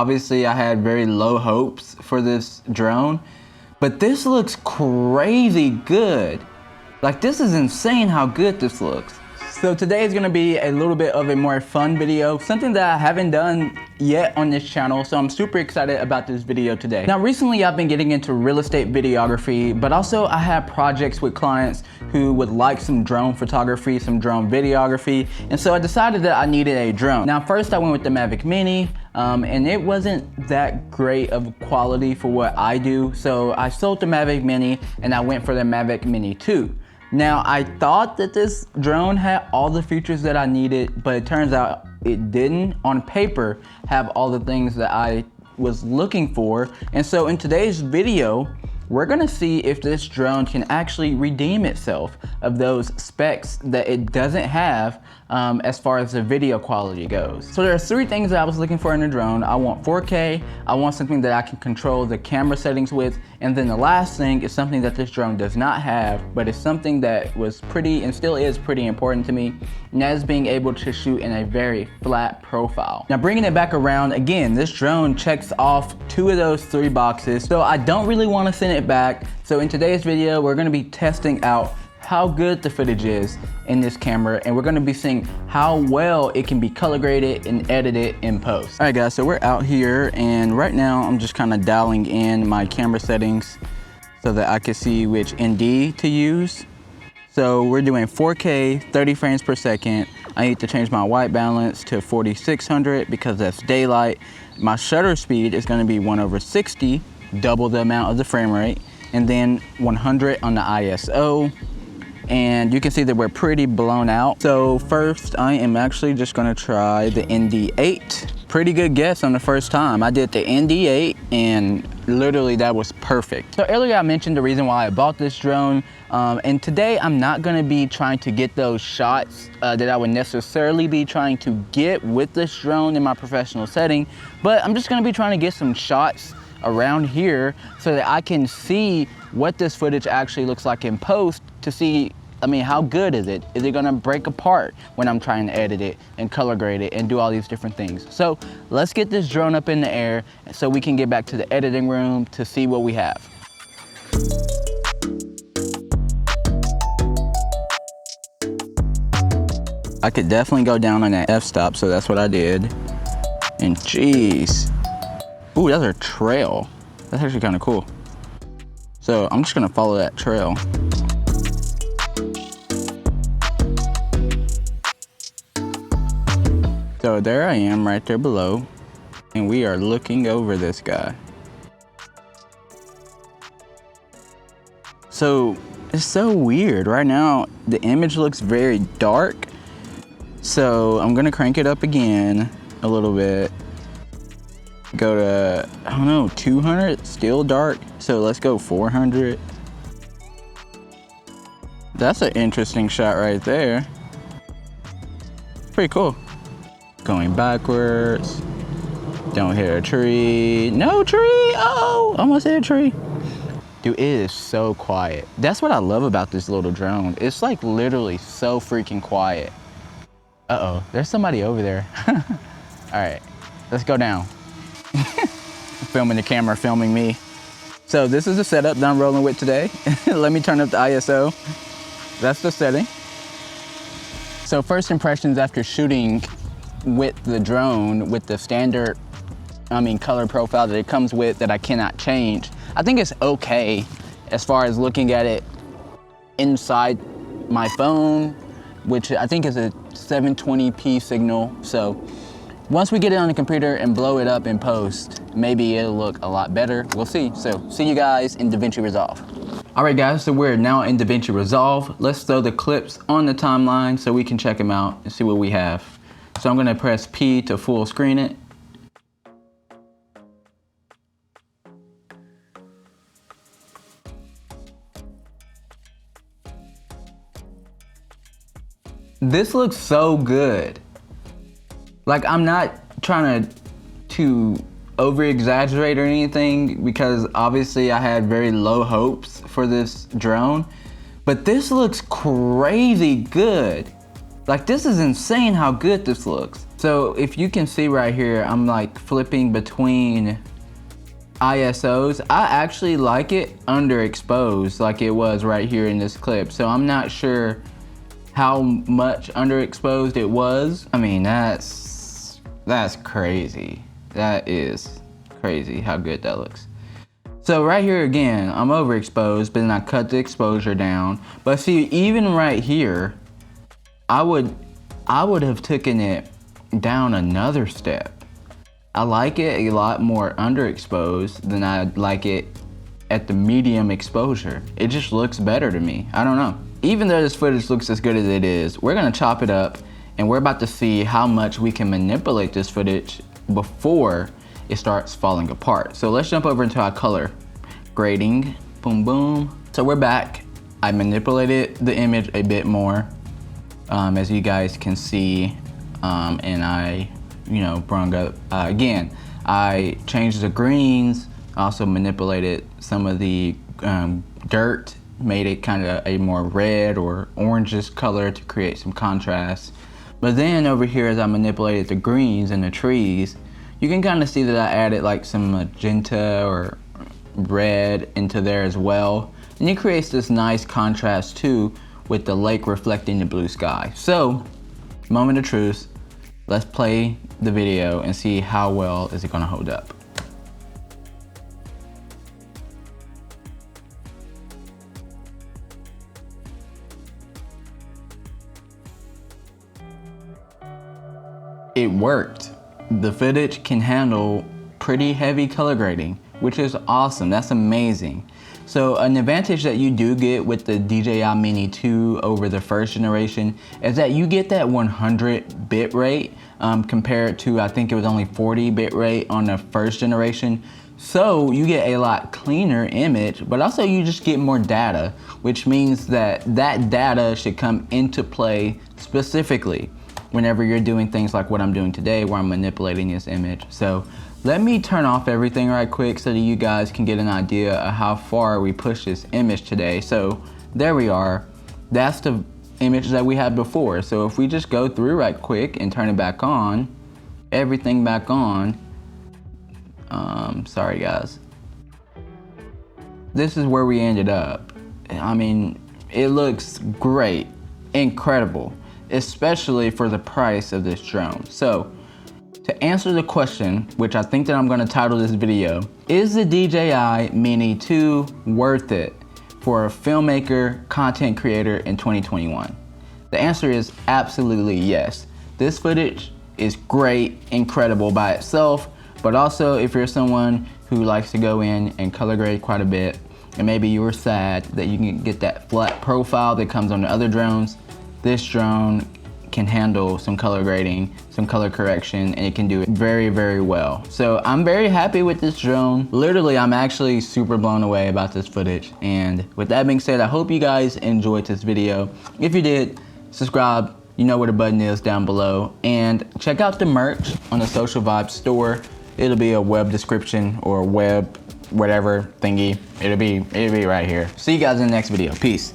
Obviously, I had very low hopes for this drone, but this looks crazy good. Like, this is insane how good this looks. So today is gonna be a little bit of a more fun video, something that I haven't done yet on this channel, so I'm super excited about this video today. Now recently I've been getting into real estate videography, but also I have projects with clients who would like some drone photography, some drone videography, and so I decided that I needed a drone. Now first I went with the Mavic Mini, and it wasn't that great of quality for what I do, so I sold the Mavic Mini and I went for the Mavic Mini 2. Now, I thought that this drone had all the features that I needed, but it turns out it didn't, on paper, have all the things that I was looking for. And so in today's video, we're gonna see if this drone can actually redeem itself of those specs that it doesn't have as far as the video quality goes. So there are 3 things that I was looking for in a drone. I want 4K, I want something that I can control the camera settings with, and then the last thing is something that this drone does not have, but it's something that was pretty and still is pretty important to me, and that is being able to shoot in a very flat profile. Now bringing it back around, again, this drone checks off 2 of those 3 boxes, so I don't really want to send it back. So in today's video, we're gonna be testing out how good the footage is in this camera, and we're gonna be seeing how well it can be color graded and edited in post. All right guys, so we're out here, and right now I'm just kind of dialing in my camera settings so that I can see which ND to use. So we're doing 4K, 30 frames per second. I need to change my white balance to 4600 because that's daylight. My shutter speed is gonna be 1/60, double the amount of the frame rate, and then 100 on the ISO. And you can see that we're pretty blown out. So first, I am actually just gonna try the ND8. Pretty good guess on the first time. I did the ND8 and literally that was perfect. So earlier I mentioned the reason why I bought this drone. And today I'm not gonna be trying to get those shots that I would necessarily be trying to get with this drone in my professional setting, but I'm just gonna be trying to get some shots around here so that I can see what this footage actually looks like in post to see, I mean, how good is it? Is it gonna break apart when I'm trying to edit it and color grade it and do all these different things? So let's get this drone up in the air so we can get back to the editing room to see what we have. I could definitely go down on that f-stop, so that's what I did. And geez. Ooh, that's a trail. That's actually kind of cool. So I'm just gonna follow that trail. So there I am right there below, and we are looking over this guy. So it's so weird. Right now, the image looks very dark. So I'm gonna crank it up again a little bit. Go to, I don't know, 200, still dark. So let's go 400. That's an interesting shot right there. Pretty cool. Going backwards. Don't hit a tree. No tree, oh, almost hit a tree. Dude, it is so quiet. That's what I love about this little drone. It's like literally so freaking quiet. Uh-oh, there's somebody over there. All right, let's go down. Filming the camera, filming me. So this is the setup that I'm rolling with today. Let me turn up the ISO. That's the setting. So first impressions after shooting with the drone, with the standard, color profile that it comes with that I cannot change. I think it's okay as far as looking at it inside my phone, which I think is a 720p signal. So once we get it on the computer and blow it up in post, maybe it'll look a lot better. We'll see. So see you guys in Davinci Resolve. All right guys, so we're now in Davinci Resolve. Let's throw the clips on the timeline so we can check them out and see what we have. So I'm gonna press P to full screen it. This looks so good. Like, I'm not trying to over exaggerate or anything, because obviously I had very low hopes for this drone, but this looks crazy good. Like, this is insane how good this looks. So if you can see right here, I'm like flipping between ISOs. I actually like it underexposed like it was right here in this clip. So I'm not sure how much underexposed it was. I mean, that's crazy. That is crazy how good that looks. So right here again, I'm overexposed, but then I cut the exposure down. But see, even right here, I would have taken it down another step. I like it a lot more underexposed than I like it at the medium exposure. It just looks better to me. I don't know. Even though this footage looks as good as it is, we're gonna chop it up and we're about to see how much we can manipulate this footage before it starts falling apart. So let's jump over into our color grading. Boom, boom. So we're back. I manipulated the image a bit more, as you guys can see, and I, brung up, again, I changed the greens, also manipulated some of the dirt, made it kind of a more red or orangish color to create some contrast. But then over here, as I manipulated the greens and the trees, you can kind of see that I added like some magenta or red into there as well. And it creates this nice contrast too with the lake reflecting the blue sky. So, moment of truth, let's play the video and see how well is it gonna hold up. It worked. The footage can handle pretty heavy color grading, which is awesome. That's amazing. So an advantage that you do get with the DJI Mini 2 over the first generation is that you get that 100 bit rate compared to, I think it was only 40 bit rate on the first generation. So you get a lot cleaner image, but also you just get more data, which means that that data should come into play specifically whenever you're doing things like what I'm doing today, where I'm manipulating this image. So let me turn off everything right quick so that you guys can get an idea of how far we pushed this image today. So there we are. That's the image that we had before. So if we just go through right quick and turn it back on, everything back on, sorry guys. This is where we ended up. I mean, it looks great, incredible, especially for the price of this drone. So to answer the question, which I think that I'm gonna title this video, is the DJI Mini 2 worth it for a filmmaker, content creator in 2021? The answer is absolutely yes. This footage is great, incredible by itself, but also if you're someone who likes to go in and color grade quite a bit, and maybe you were sad that you can get that flat profile that comes on the other drones, this drone can handle some color grading, some color correction, and it can do it very, very well. So I'm very happy with this drone. Literally, I'm actually super blown away about this footage. And with that being said, I hope you guys enjoyed this video. If you did, subscribe, you know where the button is down below. And check out the merch on the Social Vibe store. It'll be a web description or web whatever thingy. It'll be right here. See you guys in the next video. Peace.